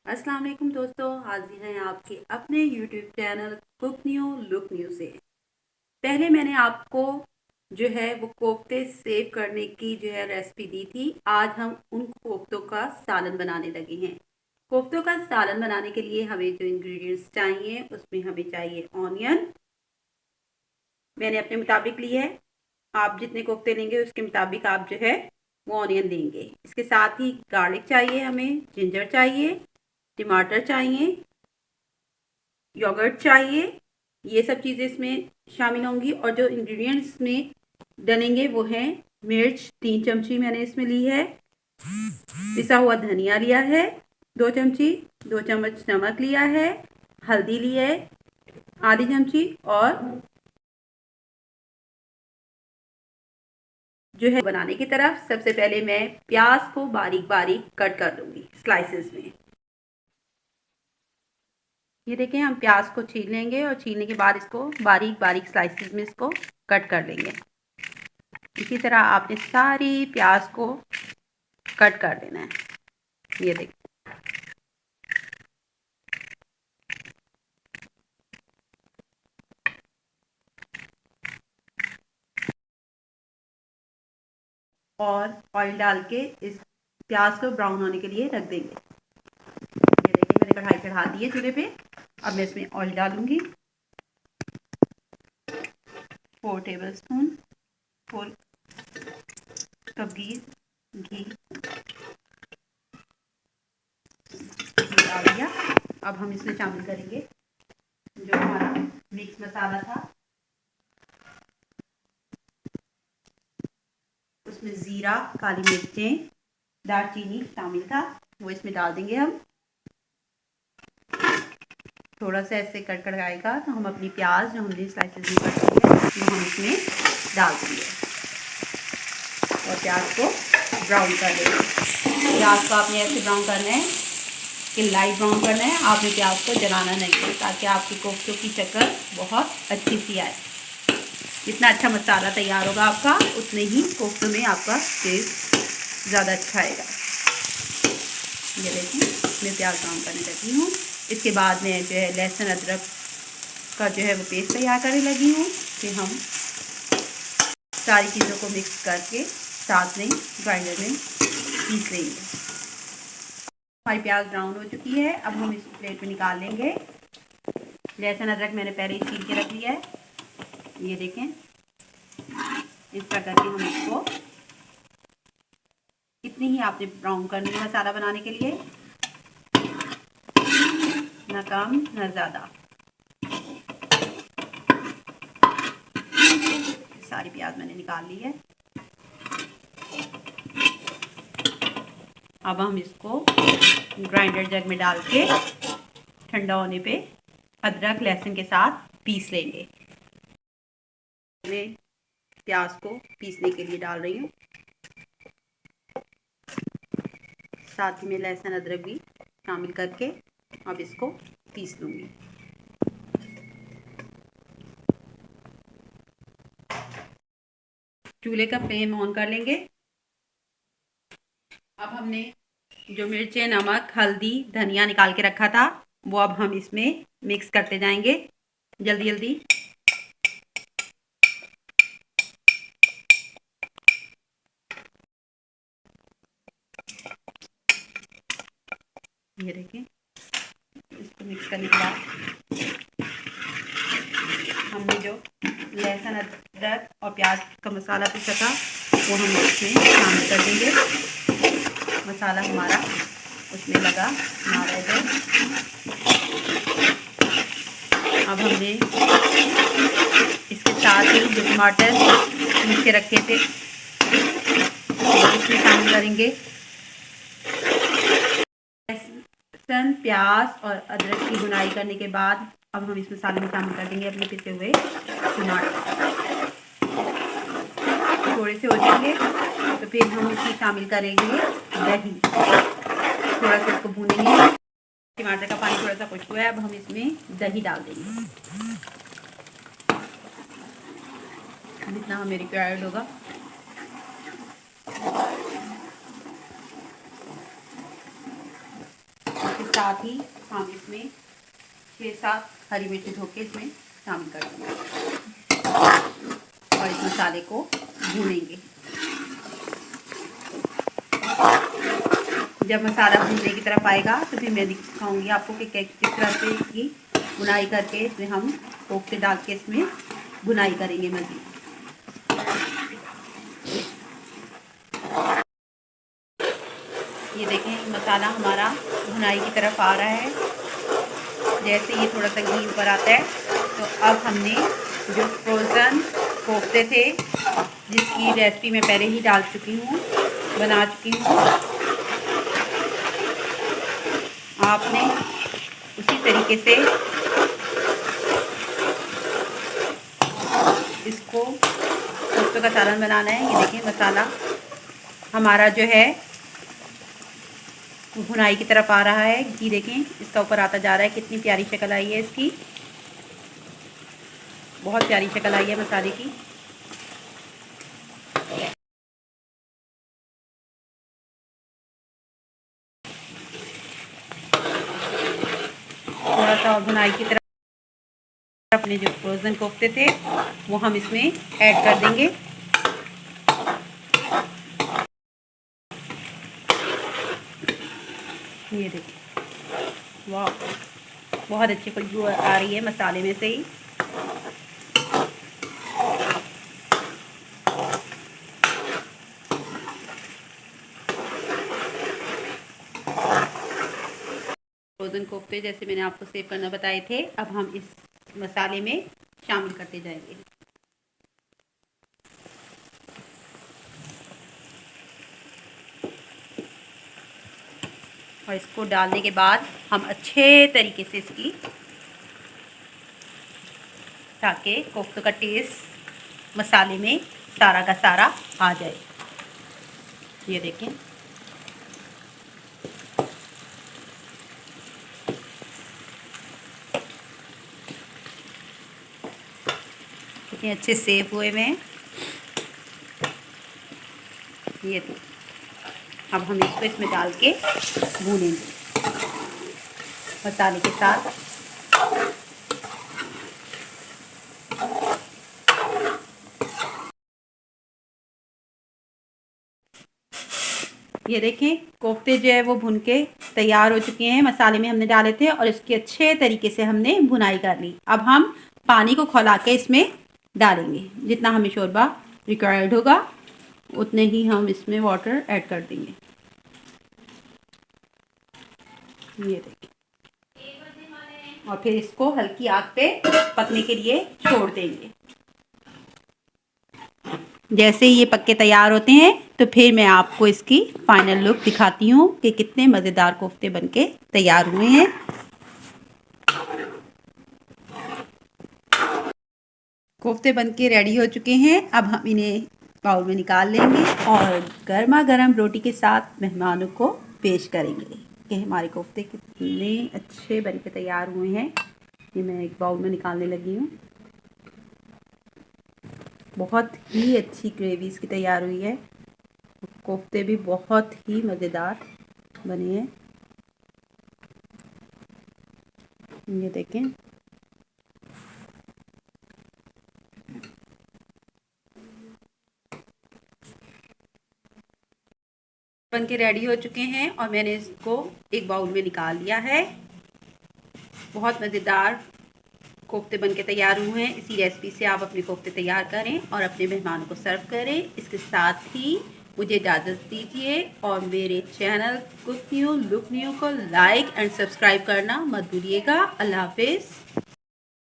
अस्सलाम वालेकुम दोस्तों, हाजिर हैं आपके अपने YouTube channel cook new look new से। पहले मैंने आपको जो है वो कोफ्ते सेव करने की जो है रेसिपी दी थी। आज हम उन कोफ्तों का सालन बनाने लगे हैं। कोफ्तों का सालन बनाने के लिए हमें जो इंग्रेडिएंट्स चाहिए उसमें हमें चाहिए ऑनियन, मैंने अपने मुताबिक ली है। आप जितने कोफ्ते लेंगे उसके मुताबिक आप जो है वो ऑनियन लेंगे। इसके साथ ही गार्लिक चाहिए, हमें जिंजर चाहिए, टमाटर चाहिए, योगर्ट चाहिए। ये सब चीज़ें इसमें शामिल होंगी। और जो इंग्रेडिएंट्स में डलेंगे वो हैं मिर्च 3 चमची मैंने इसमें ली है, पिसा हुआ धनिया लिया है 2 चमची, 2 चम्मच नमक लिया है, हल्दी ली है आधी चमची, और जो है बनाने की तरफ सबसे पहले मैं प्याज को बारीक बारीक कट कर लूँगी स्लाइसेस में। ये देखें, हम प्याज को छील लेंगे और छीलने के बाद इसको बारीक बारीक स्लाइसेस में इसको कट कर लेंगे। इसी तरह आपने सारी प्याज को कट कर देना है। ये देखिए, और ऑयल डाल के इस प्याज को ब्राउन होने के लिए रख देंगे। ये देखिए, मैंने कढ़ाई चढ़ा दी है चूल्हे पे। अब मैं इसमें ऑयल डालूंगी 4 टेबल स्पून, 4 कप घी डाल दिया। अब हम इसमें शामिल करेंगे जो हमारा मिक्स मसाला था। उसमें ज़ीरा, काली मिर्चें, दालचीनी शामिल था, वो इसमें डाल देंगे हम। थोड़ा सा ऐसे कड़कड़ आएगा तो हम अपनी प्याज जो हमने स्लाइसेस में कट की है वो हम इसमें डाल देंगे और प्याज को ब्राउन कर देंगे। प्याज को आपने ऐसे ब्राउन करना है कि लाइट ब्राउन करना है। आपने प्याज को जलाना नहीं है ताकि आपकी कोफ्तों की शक्ल बहुत अच्छी सी आए। जितना अच्छा मसाला तैयार होगा आपका, उतने ही कोफ्तों में आपका टेस्ट ज़्यादा अच्छा आएगा। ये देखिए, मैं प्याज ब्राउन करने लगी हूँ। इसके बाद मैं जो है लहसुन अदरक का जो है वो पेस्ट तैयार करने लगी हूँ। फिर हम सारी चीज़ों को मिक्स करके साथ में ग्राइंडर में पीस लेंगे। हमारी प्याज ब्राउन हो चुकी है। अब हम इस प्लेट में निकाल लेंगे। लहसुन अदरक मैंने पहले ही छील के रख लिया है। ये देखें, इस तरह करके हम इसको, इतनी ही आपने ब्राउन करनी है मसाला बनाने के लिए, ना कम ना ज़्यादा। सारी प्याज मैंने निकाल ली है। अब हम इसको ग्राइंडर जग में डाल के ठंडा होने पे अदरक लहसुन के साथ पीस लेंगे। मैं प्याज को पीसने के लिए डाल रही हूँ, साथ ही में लहसुन अदरक भी शामिल करके अब इसको पीस लूँगी। चूल्हे का फ्लेम ऑन कर लेंगे। अब हमने जो मिर्चें, नमक, हल्दी, धनिया निकाल के रखा था वो अब हम इसमें मिक्स करते जाएंगे जल्दी जल्दी। ये देखें, इसको मिक्स करने के बाद हमने जो लहसुन अदरक और प्याज का मसाला पीसा था वो हम इसमें शामिल कर देंगे। मसाला हमारा उसमें लगा ना रह जाए। अब हमने इसके साथ ही जो टमाटर पीस के रखे थे वो इसमें शामिल करेंगे। लहसुन, प्याज और अदरक की भुनाई करने के बाद अब हम इस मसाले में शामिल कर देंगे अपने पिसे हुए टमाटर। थोड़े से हो जाएंगे तो फिर हम उसमें शामिल करेंगे दही। थोड़ा सा इसको भूनेंगे। टमाटर का पानी थोड़ा सा खुश्क हुआ है, अब हम इसमें दही डाल देंगे जितना हमें रिक्वायर्ड होगा। साथ ही हम इसमें 6-7 हरी मिर्ची धो के इसमें शामिल कर देंगे और इस मसाले को भूनेंगे। जब मसाला भूनने की तरफ आएगा तो फिर मैं दिखाऊंगी आपको कि किस तरह से इसकी भुनाई करके इसमें हम कोफ्ते डाल के इसमें भुनाई करेंगे मज़ीद। ये देखें मसाला हमारा भुनाई की तरफ आ रहा है। जैसे ये थोड़ा सा घी ऊपर आता है तो अब हमने जो फ्रोज़न कोफ्ते थे जिसकी रेसिपी मैं पहले ही डाल चुकी हूँ, बना चुकी हूँ, आपने उसी तरीके से इसको कोफ्तों का सालन बनाना है। ये देखें मसाला हमारा जो है भुनाई की तरफ आ रहा है। घी देखें इसका ऊपर आता जा रहा है। कितनी प्यारी शक्ल आई है इसकी, बहुत प्यारी शक्ल आई है मसाले की। थोड़ा सा और भुनाई की तरफ अपने जो फ्रोज़न कोफ्ते थे वो हम इसमें ऐड कर देंगे। ये देखिए वाह, बहुत अच्छी खुशबू आ रही है मसाले में से ही। फ्रोज़न कोफ्ते जैसे मैंने आपको सेव करना बताए थे, अब हम इस मसाले में शामिल करते जाएंगे। और इसको डालने के बाद हम अच्छे तरीके से इसकी, ताकि कोफ्तों का टेस्ट मसाले में सारा का सारा आ जाए। ये देखें कितने अच्छे सेव हुए हुए हैं। ये तो अब हम इसको इसमें डाल के भूनेंगे मसाले के साथ। ये देखें कोफ्ते जो है वो भुन के तैयार हो चुके हैं। मसाले में हमने डाले थे और इसकी अच्छे तरीके से हमने भुनाई कर ली। अब हम पानी को खौला के इसमें डालेंगे। जितना हमें शोरबा रिक्वायर्ड होगा उतने ही हम इसमें वाटर ऐड कर देंगे। ये देखिए, और फिर इसको हल्की आग पे पकने के लिए छोड़ देंगे। जैसे ये पक्के तैयार होते हैं तो फिर मैं आपको इसकी फाइनल लुक दिखाती हूँ कि कितने मज़ेदार कोफ्ते बनके तैयार हुए हैं। कोफ्ते बनके रेडी हो चुके हैं। अब हम इन्हें बाउल में निकाल लेंगे और गर्मा गर्म रोटी के साथ मेहमानों को पेश करेंगे कि हमारे कोफ्ते कितने अच्छे बनके तैयार हुए हैं। ये मैं एक बाउल में निकालने लगी हूँ। बहुत ही अच्छी ग्रेवी इसकी तैयार हुई है। कोफ्ते भी बहुत ही मज़ेदार बने हैं। ये देखें बन के रेडी हो चुके हैं और मैंने इसको एक बाउल में निकाल लिया है। बहुत मज़ेदार कोफ्ते बनके तैयार हुए हैं। इसी रेसिपी से आप अपने कोफ्ते तैयार करें और अपने मेहमानों को सर्व करें। इसके साथ ही मुझे इजाज़त दीजिए और मेरे channel cook new look new को लाइक एंड सब्सक्राइब करना मत भूलिएगा। अल्लाह हाफिज़।